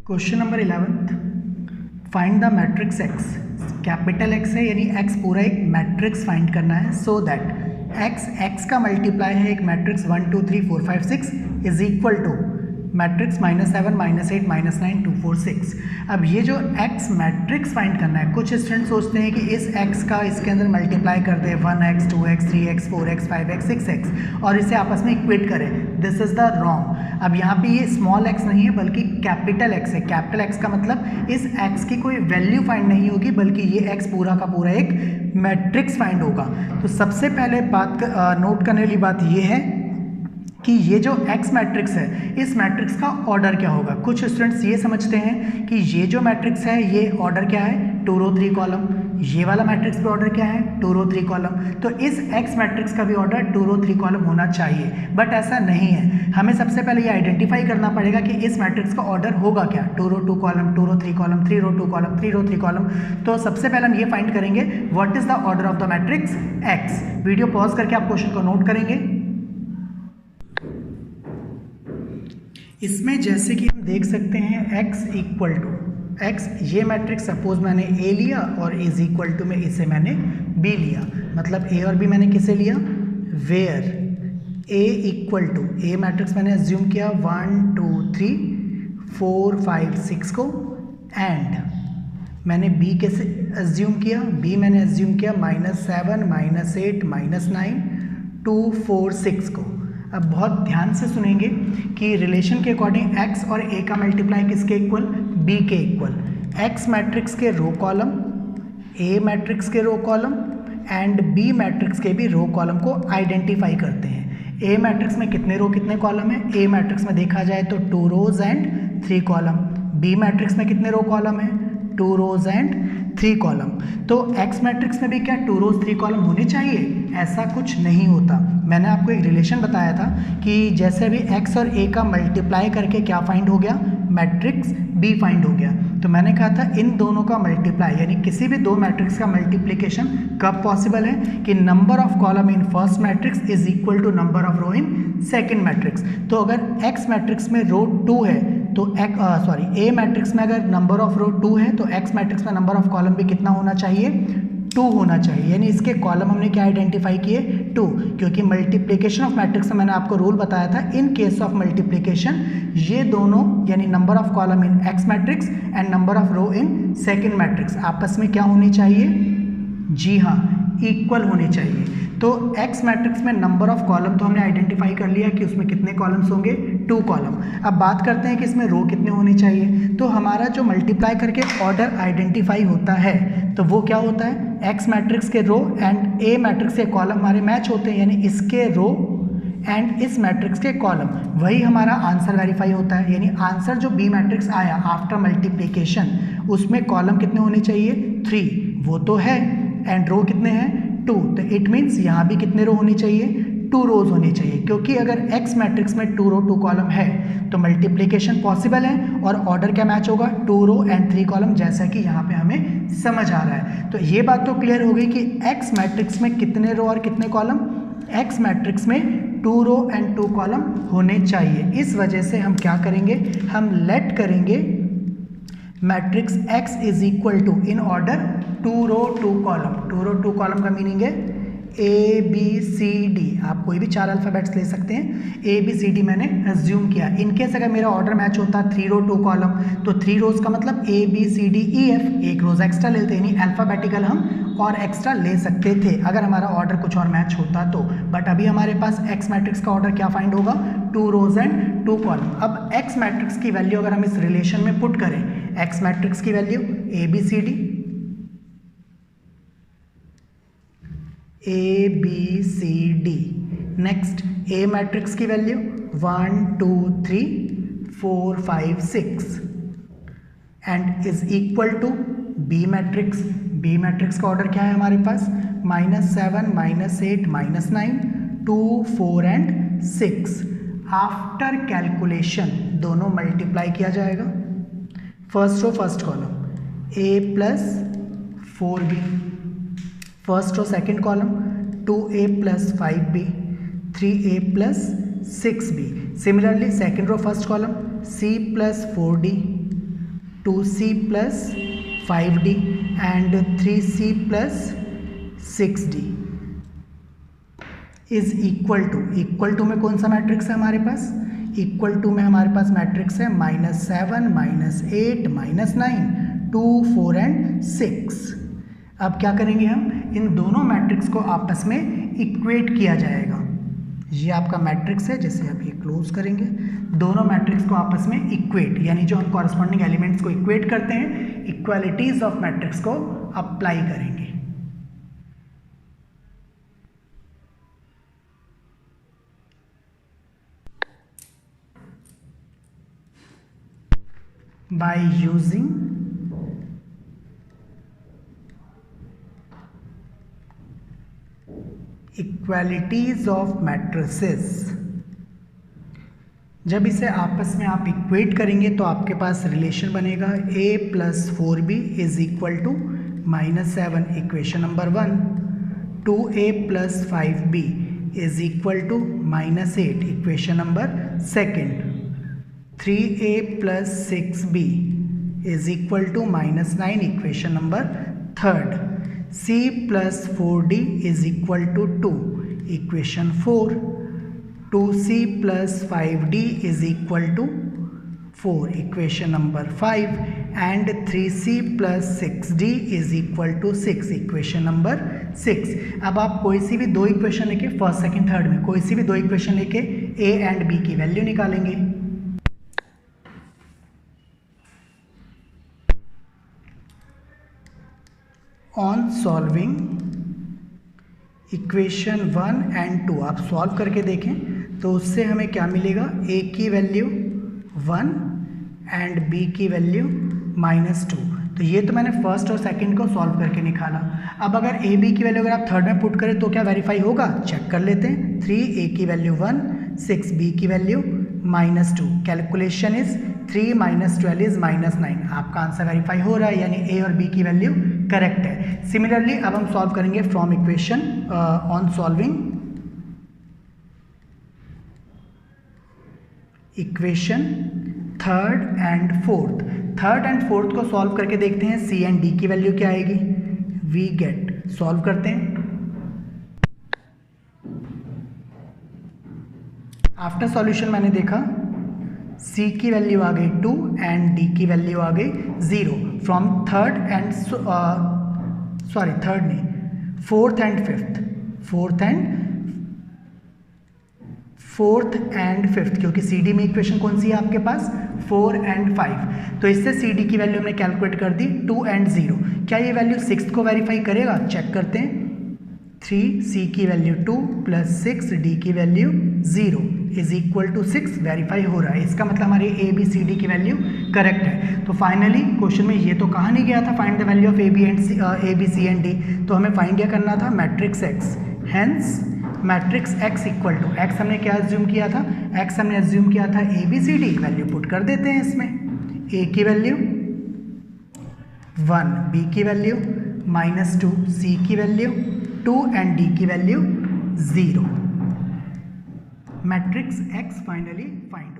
Question number 11th, find the matrix X. Capital X है यानी X पूरा एक मैट्रिक्स फाइंड करना है सो दैट एक्स का मल्टीप्लाई है एक matrix 1 2 3 4 5 6 is equal to matrix -7 -8 -9 2 4 6। अब ये जो एक्स मैट्रिक्स फाइंड करना है, कुछ स्टूडेंट सोचते हैं कि इस एक्स का इसके अंदर मल्टीप्लाई कर दे 1x 2x 3x 4x 5x 6x और इसे आपस में इक्वेट करें। This is the wrong. अब यहाँ पे ये स्मॉल एक्स नहीं है बल्कि कैपिटल एक्स है। कैपिटल एक्स का मतलब इस एक्स की कोई वैल्यू फाइंड नहीं होगी बल्कि ये एक्स पूरा का पूरा एक मैट्रिक्स फाइंड होगा। तो सबसे पहले नोट करने वाली बात ये है कि ये जो एक्स मैट्रिक्स है इस मैट्रिक्स का ऑर्डर क्या होगा। कुछ स्टूडेंट्स ये समझते हैं कि ये जो मैट्रिक्स है ये ऑर्डर क्या है 2 रो 3 कॉलम, ये वाला मैट्रिक्स भी ऑर्डर क्या है 2 रो 3 कॉलम। तो इस एक्स मैट्रिक्स का भी ऑर्डर 2 रो 3 कॉलम होना चाहिए, बट ऐसा नहीं है। हमें सबसे पहले ये आइडेंटिफाई करना पड़ेगा कि इस मैट्रिक्स का ऑर्डर होगा क्या 2 रो 2 कॉलम 2 रो 3 कॉलम 3 रो 2 कॉलम 3 रो 3 कॉलम। तो सबसे पहले हम ये फाइंड करेंगे what is the order of the matrix x. Video pause करके आप क्वेश्चन को नोट करेंगे। इसमें जैसे कि हम देख सकते हैं x इक्वल टू एक्स, ये मैट्रिक्स सपोज मैंने a लिया और इज इक्वल टू में इसे मैंने b लिया। मतलब a और b मैंने किसे लिया, where a equal to a matrix मैंने एज्यूम किया 1 2 3 4 5 6 को, एंड मैंने b कैसे एज्यूम किया, b मैंने एज्यूम किया -7 -8 -9 2 4 6 को। अब बहुत ध्यान से सुनेंगे कि रिलेशन के अकॉर्डिंग x और a का मल्टीप्लाई किसके इक्वल, b के इक्वल। x मैट्रिक्स के रो कॉलम, a मैट्रिक्स के row column and b matrix के भी रो कॉलम को आइडेंटिफाई करते हैं। a मैट्रिक्स में कितने रो कितने कॉलम है, a मैट्रिक्स में देखा जाए तो 2 rows and 3 column. b matrix में कितने रो कॉलम है 2 रोज एंड 3 कॉलम। तो x मैट्रिक्स में भी क्या 2 रोज 3 कॉलम होने चाहिए, ऐसा कुछ नहीं होता। मैंने आपको एक रिलेशन बताया था कि जैसे अभी x और a का मल्टीप्लाई करके क्या फाइंड हो गया, मैट्रिक्स b फाइंड हो गया। तो मैंने कहा था इन दोनों का मल्टीप्लाई यानी किसी भी दो मैट्रिक्स का मल्टीप्लिकेशन कब पॉसिबल है कि number of column in first matrix is equal to number of row in second matrix. तो अगर x मैट्रिक्स में रो 2 है तो a मैट्रिक्स में अगर नंबर ऑफ रो 2 है तो x मैट्रिक्स में नंबर ऑफ कॉलम भी कितना होना चाहिए, 2 होना चाहिए। यानी इसके कॉलम हमने क्या आइडेंटिफाई किए 2, क्योंकि मल्टीप्लिकेशन ऑफ मैट्रिक्स में मैंने आपको रूल बताया था इन केस ऑफ मल्टीप्लिकेशन ये दोनों यानी number of column in X matrix and number of row in second matrix आपस में क्या होनी चाहिए, जी हाँ इक्वल होने चाहिए। तो x मैट्रिक्स में नंबर ऑफ कॉलम तो हमने आइडेंटिफाई कर लिया कि उसमें कितने कॉलम्स होंगे 2 कॉलम। अब बात करते हैं कि इसमें रो कितने होने चाहिए। तो हमारा जो मल्टीप्लाई करके ऑर्डर आइडेंटिफाई होता है तो वो क्या होता है, x मैट्रिक्स के रो एंड a मैट्रिक्स के कॉलम हमारे मैच होते हैं, यानी इसके रो एंड इस मैट्रिक्स के कॉलम, वही हमारा आंसर वेरीफाई होता है। यानी आंसर जो b मैट्रिक्स आया आफ्टर मल्टीप्लिकेशन उसमें कॉलम कितने होने चाहिए 3, वो तो है, एंड रो कितने हैं 2। तो इट मीन्स यहाँ भी कितने रो होनी चाहिए 2 रोज होनी चाहिए, क्योंकि अगर x मैट्रिक्स में 2 रो 2 कॉलम है तो मल्टीप्लिकेशन पॉसिबल है और ऑर्डर क्या मैच होगा 2 रो एंड 3 कॉलम, जैसा कि यहाँ पे हमें समझ आ रहा है। तो ये बात तो क्लियर हो गई कि x मैट्रिक्स में कितने रो और कितने कॉलम, x मैट्रिक्स में 2 रो एंड 2 कॉलम होने चाहिए। इस वजह से हम क्या करेंगे, हम लेट करेंगे matrix x is equal to in order 2 row 2 column. 2 row 2 column का मीनिंग है A B C D, आप कोई भी 4 अल्फ़ाबेट्स ले सकते हैं। A B C D मैंने एज्यूम किया। इनकेस अगर मेरा ऑर्डर मैच होता 3 रो 2 कॉलम तो 3 रोज का मतलब A B C D E F, एक रोज एक्स्ट्रा लेते हैं, यानी अल्फ़ाबेटिकल हम और एक्स्ट्रा ले सकते थे अगर हमारा ऑर्डर कुछ और मैच होता तो। बट अभी हमारे पास x मैट्रिक्स का ऑर्डर क्या फाइंड होगा 2 रोज एंड 2 कॉलम। अब x मैट्रिक्स की वैल्यू अगर हम इस रिलेशन में पुट करें, x मैट्रिक्स की value A B C D next A matrix की value 1 2 3 4 5 6 and is equal to B matrix. B matrix का ऑर्डर क्या है हमारे पास -7 -8 -9 2 4 एंड 6। आफ्टर कैलकुलेशन दोनों मल्टीप्लाई किया जाएगा, first row first column A plus 4B, first row second column 2A plus 5B 3A plus 6B। Similarly second row first column C plus 4D 2c plus 5d and 3c plus 6d is equal to में कौन सा matrix है हमारे पास? Equal to में हमारे पास matrix है -7 -8 -9 2 4 and 6। अब क्या करेंगे हम? इन दोनों मैट्रिक्स को आपस में इक्वेट किया जाएगा। ये आपका मैट्रिक्स है, जैसे आप ये क्लोज करेंगे, दोनों मैट्रिक्स को आपस में इक्वेट, यानी जो हम कॉरस्पॉन्डिंग एलिमेंट्स को इक्वेट करते हैं, इक्वालिटीज ऑफ मैट्रिक्स को अप्लाई करेंगे। by using equalities of matrices। जब इसे आपस में आप इक्वेट करेंगे तो आपके पास रिलेशन बनेगा a + 4b is equal to -7 equation number 1, 2a + 5b is equal to -8 equation number 2, 3a + 6b is equal to -9 equation number 3, c + 4d is equal to 2 equation 4, 2c + 5d is equal to 4 equation number 5 and 3c + 6d is equal to 6 equation number 6। अब आप कोई सी भी दो equation लेके first second third में कोई सी भी दो इक्वेशन लेके a एंड b की वैल्यू निकालेंगे। ऑन सॉल्विंग इक्वेशन 1 एंड 2 आप सॉल्व करके देखें तो उससे हमें क्या मिलेगा? a की वैल्यू 1 एंड b की वैल्यू -2। तो ये तो मैंने फर्स्ट और सेकंड को सॉल्व करके निकाला। अब अगर a b की वैल्यू अगर आप थर्ड में पुट करें तो क्या वेरीफाई होगा? चेक कर लेते हैं। 3a की वैल्यू 1, 6b की वैल्यू -2। Calculation is 3 - 12 is -9। आपका आंसर वेरीफाई हो रहा है, यानी a और b की वैल्यू करेक्ट है। सिमिलरली अब हम सॉल्व करेंगे from equation on solving equation third and fourth को सॉल्व करके देखते हैं c एंड d की वैल्यू क्या आएगी। वी गेट, सॉल्व करते हैं। आफ्टर सॉल्यूशन मैंने देखा c की वैल्यू आ गई 2 एंड d की वैल्यू आ गई 0 फ्रॉम फोर्थ एंड फिफ्थ, क्योंकि सी डी में इक्वेशन कौन सी है आपके पास? 4 एंड 5। तो इससे सी डी की वैल्यू हमने कैलकुलेट कर दी 2 एंड 0। क्या ये वैल्यू 6 को वेरीफाई करेगा? चेक करते हैं। 3c की वैल्यू 2 + 6d की value 0 is equal to 6 verify हो रहा है। इसका मतलब हमारी a b c d की वैल्यू करेक्ट है। तो फाइनली क्वेश्चन में ये तो कहा नहीं गया था find the value of a b c and d, तो हमें फाइंड क्या करना था? Matrix x। Hence matrix x equal to x हमने क्या एज्यूम किया था? x हमने एज्यूम किया था a b c d। Value put कर देते हैं इसमें। a की वैल्यू 1, b की वैल्यू -2, c की वैल्यू 2 एंड d की value 0। Matrix x finally find